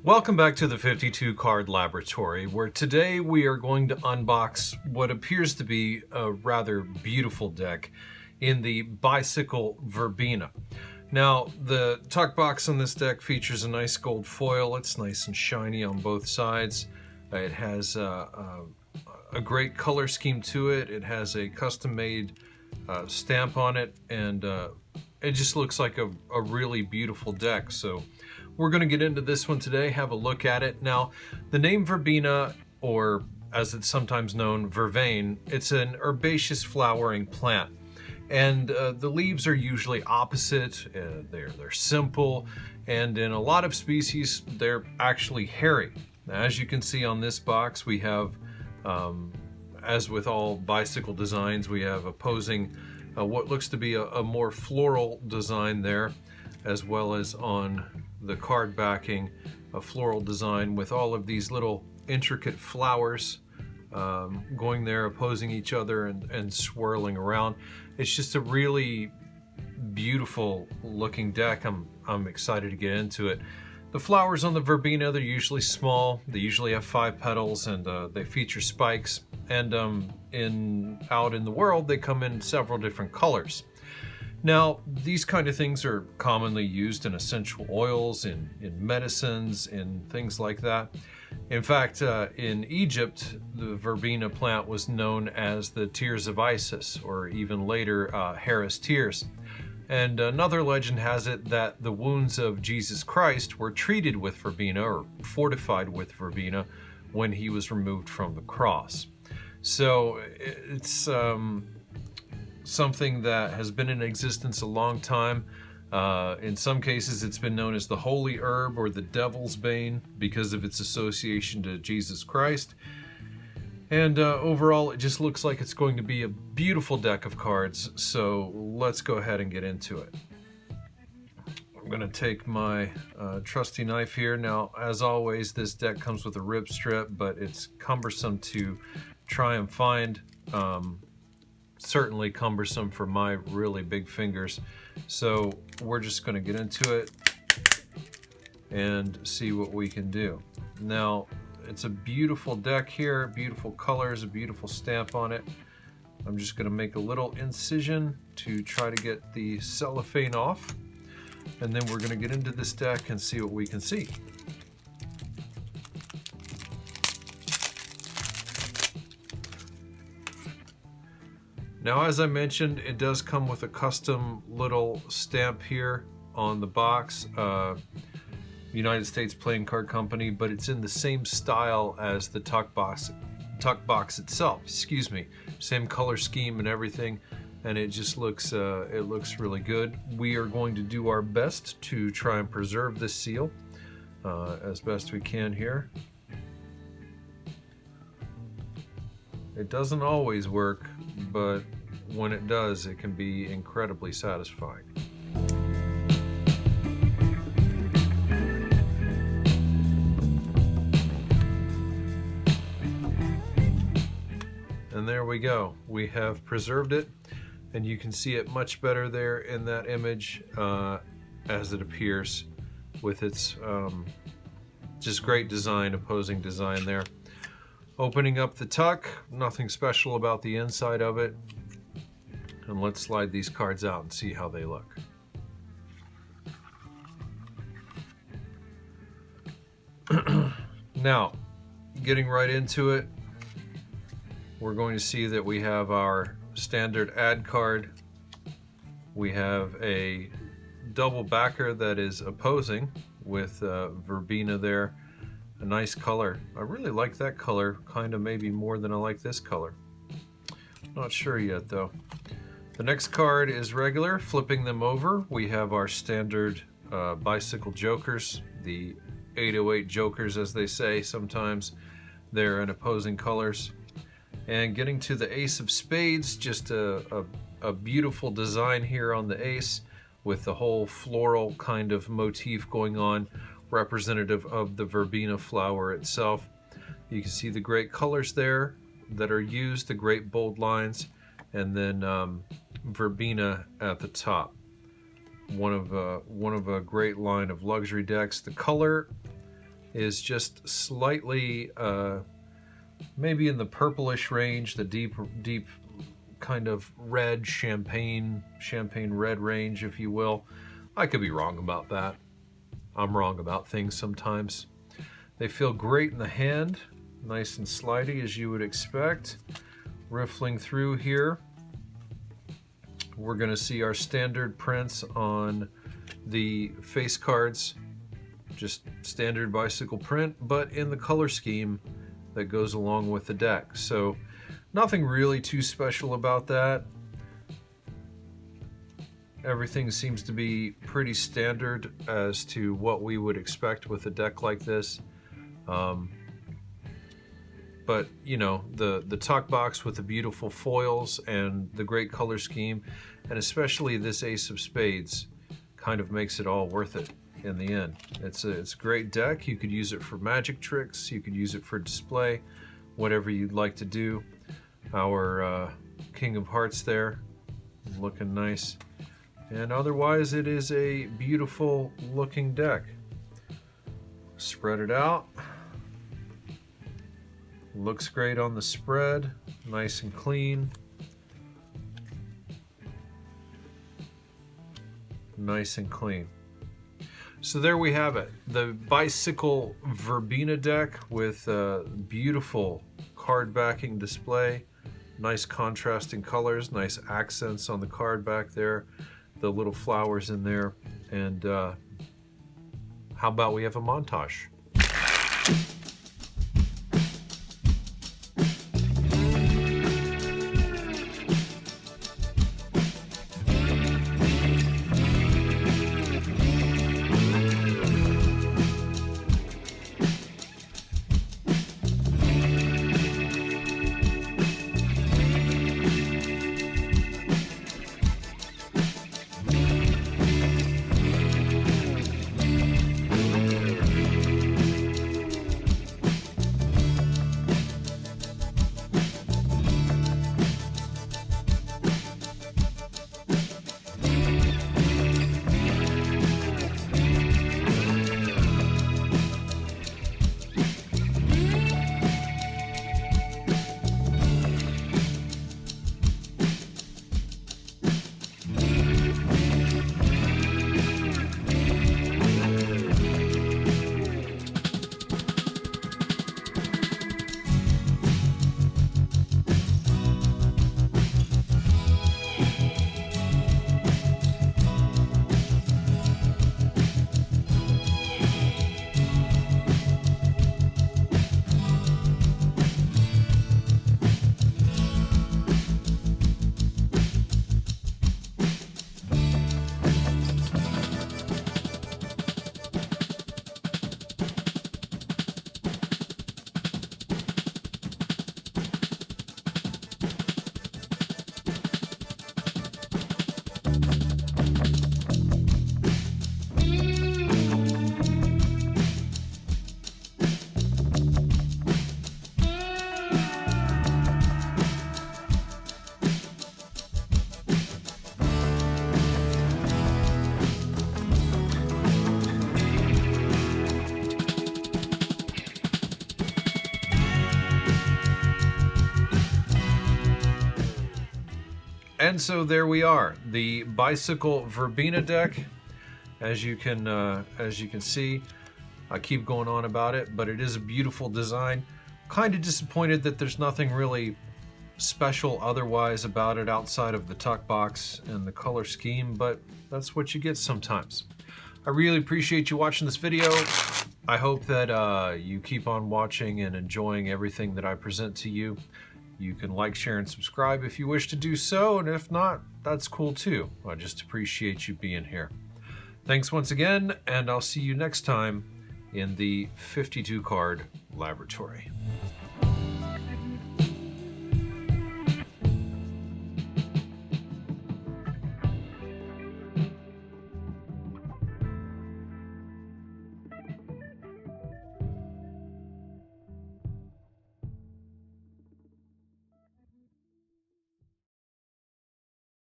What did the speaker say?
Welcome back to the 52 Card Laboratory, where today we are going to unbox what appears to be a rather beautiful deck in the bicycle Verbena. Now, the tuck box on this deck features a nice gold foil. It's nice and shiny on both sides. It has a great color scheme to it. It has a custom-made stamp on it, and it just looks like a really beautiful deck. So we're going to get into this one today, have a look at it. Now, the name Verbena, or as it's sometimes known, vervain, it's an herbaceous flowering plant. And the leaves are usually opposite, they're simple, and in a lot of species, they're actually hairy. Now, as you can see on this box, we have, as with all bicycle designs, we have opposing what looks to be a more floral design there, as well as on the card backing, a floral design with all of these little intricate flowers going there, opposing each other and swirling around. It's just a really beautiful looking deck. I'm excited to get into it. The flowers on the Verbena, they're usually small. They usually have 5 petals, and they feature spikes. And out in the world, they come in several different colors. Now, these kind of things are commonly used in essential oils, in medicines, in things like that. In fact, in Egypt, the Verbena plant was known as the tears of Isis, or even later, Hera's tears. And another legend has it that the wounds of Jesus Christ were treated with Verbena, or fortified with Verbena, when he was removed from the cross. So it's something that has been in existence a long time. In some cases, it's been known as the holy herb or the devil's bane because of its association to Jesus Christ. And overall, it just looks like it's going to be a beautiful deck of cards. So let's go ahead and get into it. I'm going to take my trusty knife here. Now, as always, this deck comes with a rib strip, but it's cumbersome to try and find. Certainly cumbersome for my really big fingers. So we're just going to get into it and see what we can do. Now, it's a beautiful deck here, beautiful colors, a beautiful stamp on it. I'm just going to make a little incision to try to get the cellophane off, and then we're going to get into this deck and see what we can see. Now, as I mentioned, it does come with a custom little stamp here on the box, United States Playing Card Company, but it's in the same style as the tuck box itself. Excuse me, same color scheme and everything, and it just looks really good. We are going to do our best to try and preserve this seal as best we can here. It doesn't always work, but when it does, it can be incredibly satisfying. And there we go. We have preserved it, and you can see it much better there in that image as it appears with its just great design, opposing design there. Opening up the tuck, nothing special about the inside of it. And let's slide these cards out and see how they look. Now, getting right into it, we're going to see that we have our standard ad card. We have a double backer that is opposing with Verbena there. A nice color. I really like that color, kind of maybe more than I like this color. Not sure yet though. The next card is regular. Flipping them over, we have our standard bicycle jokers, the 808 jokers as they say sometimes. They're in opposing colors. And getting to the ace of spades, just a beautiful design here on the ace with the whole floral kind of motif going on, representative of the Verbena flower itself. You can see the great colors there that are used, the great bold lines, and then Verbena at the top. One of a great line of luxury decks. The color is just slightly, maybe in the purplish range, the deep kind of red, champagne red range, if you will. I could be wrong about that. I'm wrong about things sometimes. They feel great in the hand, nice and slidey as you would expect. Riffling through here, we're going to see our standard prints on the face cards, just standard bicycle print, but in the color scheme that goes along with the deck. So nothing really too special about that. Everything seems to be pretty standard as to what we would expect with a deck like this. But you know, the tuck box with the beautiful foils and the great color scheme, and especially this ace of spades, kind of makes it all worth it in the end. It's a great deck. You could use it for magic tricks, you could use it for display, whatever you'd like to do. Our King of Hearts there, looking nice. And otherwise it is a beautiful looking deck. Spread it out. Looks great on the spread, nice and clean. Nice and clean. So there we have it, the bicycle Verbena deck with a beautiful card backing display, nice contrasting colors, nice accents on the card back there, the little flowers in there, and how about we have a montage? And so there we are, the bicycle Verbena deck. As you can see, I keep going on about it, but it is a beautiful design. Kind of disappointed that there's nothing really special otherwise about it outside of the tuck box and the color scheme, but that's what you get sometimes. I really appreciate you watching this video. I hope that you keep on watching and enjoying everything that I present to you. You can like, share, and subscribe if you wish to do so, and if not, that's cool too. I just appreciate you being here. Thanks once again, and I'll see you next time in the 52 card laboratory.